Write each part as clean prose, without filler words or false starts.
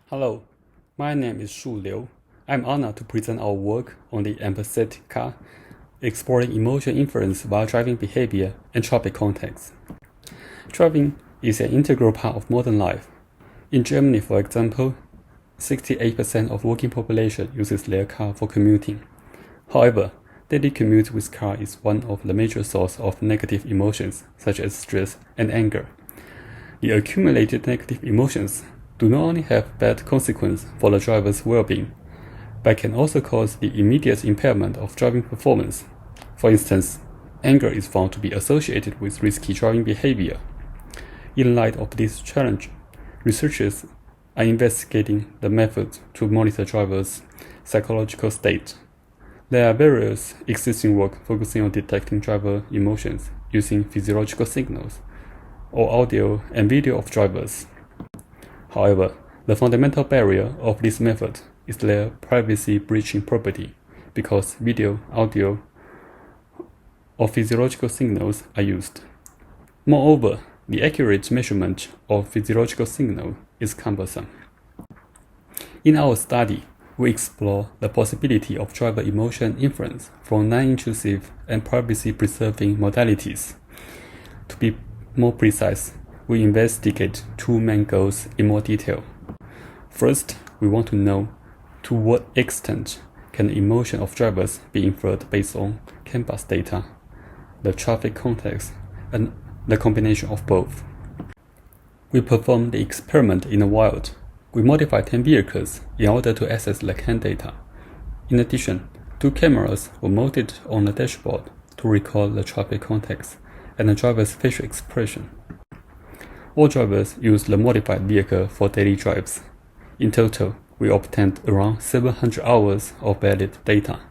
Hello, my name is Shu Liu. I'm honored to present our work on the Empathetic car, exploring emotion inference while driving behavior and traffic context. Driving is an integral part of modern life. In Germany, for example, 68% of working population uses their car for commuting. However, daily commute with car is one of the major sources of negative emotions, such as stress and anger. The accumulated negative emotions do not only have bad consequences for the driver's well-being, but can also cause the immediate impairment of driving performance. For instance, anger is found to be associated with risky driving behavior. In light of this challenge, researchers are investigating the methods to monitor drivers' psychological state. There are various existing work focusing on detecting driver emotions using physiological signals or audio and video of drivers. However, the fundamental barrier of this method is their privacy-breaching property, because video, audio, or physiological signals are used. Moreover, the accurate measurement of physiological signal is cumbersome. In our study, we explore the possibility of driver emotion inference from non-intrusive and privacy-preserving modalities. To be more precise, we investigate two main goals in more detail. First, we want to know to what extent can the emotion of drivers be inferred based on CAN-bus data, the traffic context, and the combination of both. We performed the experiment in the wild. We modified 10 vehicles in order to access the CAN data. In addition, 2 cameras were mounted on the dashboard to record the traffic context and the driver's facial expression. All drivers used the modified vehicle for daily drives. In total, we obtained around 700 hours of valid data.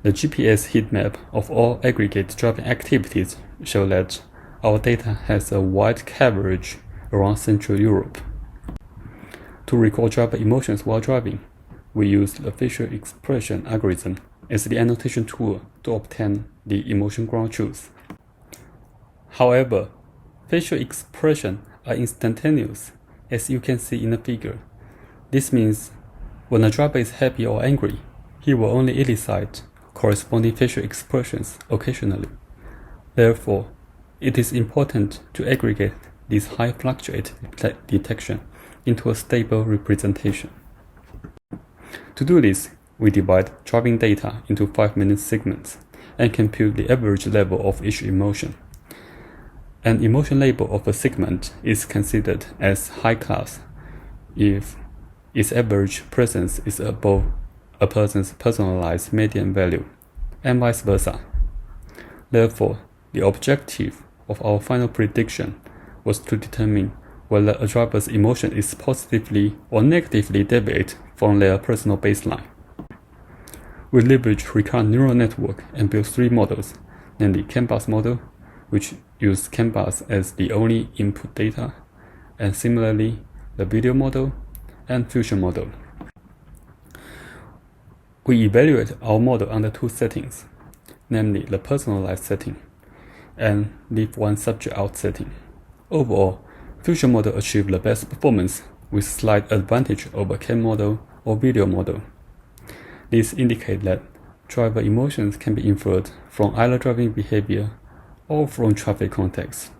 The GPS heat map of all aggregate driving activities show that our data has a wide coverage around Central Europe. To record driver emotions while driving, we used the facial expression algorithm as the annotation tool to obtain the emotion ground truth. However, facial expressions are instantaneous, as you can see in the figure. This means when a driver is happy or angry, he will only elicit corresponding facial expressions occasionally. Therefore, it is important to aggregate this high fluctuate detection into a stable representation. To do this, we divide driving data into 5-minute segments and compute the average level of each emotion. An emotion label of a segment is considered as high class if its average presence is above a person's personalized median value, and vice versa. Therefore, the objective of our final prediction was to determine whether a driver's emotion is positively or negatively deviate from their personal baseline. We leverage recurrent neural network and built 3 models, namely CAN-bus model, which use CAN-bus as the only input data, and similarly the video model and fusion model. We evaluate our model under 2 settings, namely the personalized setting and leave one subject out setting. Overall, fusion model achieved the best performance with slight advantage over CAN model or video model. This indicates that driver emotions can be inferred from either driving behavior or from traffic context.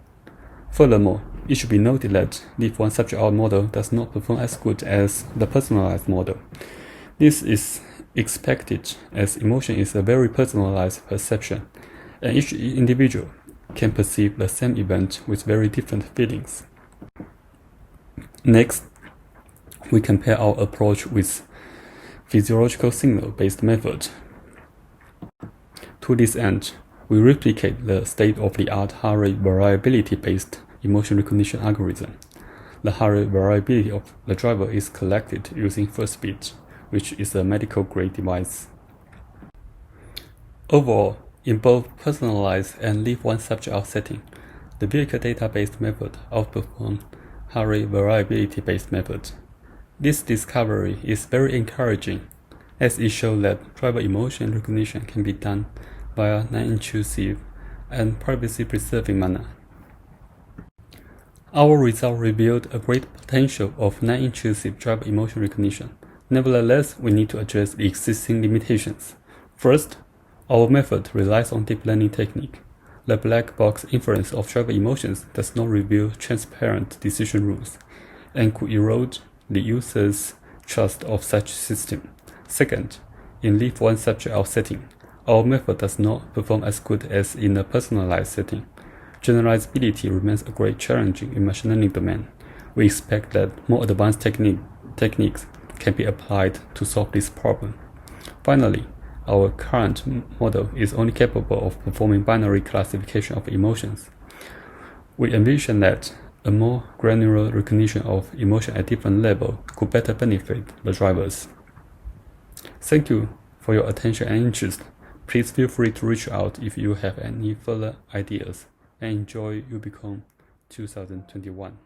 Furthermore, it should be noted that leave one subject out model does not perform as good as the personalized model. This is expected as emotion is a very personalized perception, and each individual can perceive the same event with very different feelings. Next, we compare our approach with physiological signal-based method. To this end, we replicate the state-of-the-art heart rate variability-based emotion recognition algorithm. The heart rate variability of the driver is collected using first beat, which is a medical-grade device. Overall, in both personalized and leave one subject out setting, the vehicle data-based method outperformed heart rate variability-based method. This discovery is very encouraging, as it shows that driver emotion recognition can be done via non-intrusive and privacy-preserving manner. Our result revealed a great potential of non-intrusive driver emotion recognition. Nevertheless, we need to address the existing limitations. First, our method relies on deep learning technique. The black box inference of driver emotions does not reveal transparent decision rules and could erode the user's trust of such system. Second, in leave one subject out setting, our method does not perform as good as in a personalized setting. Generalizability remains a great challenge in machine learning domain. We expect that more advanced techniques can be applied to solve this problem. Finally, our current model is only capable of performing binary classification of emotions. We envision that a more granular recognition of emotion at different levels could better benefit the drivers. Thank you for your attention and interest. Please feel free to reach out if you have any further ideas, and enjoy Ubiquitous 2021.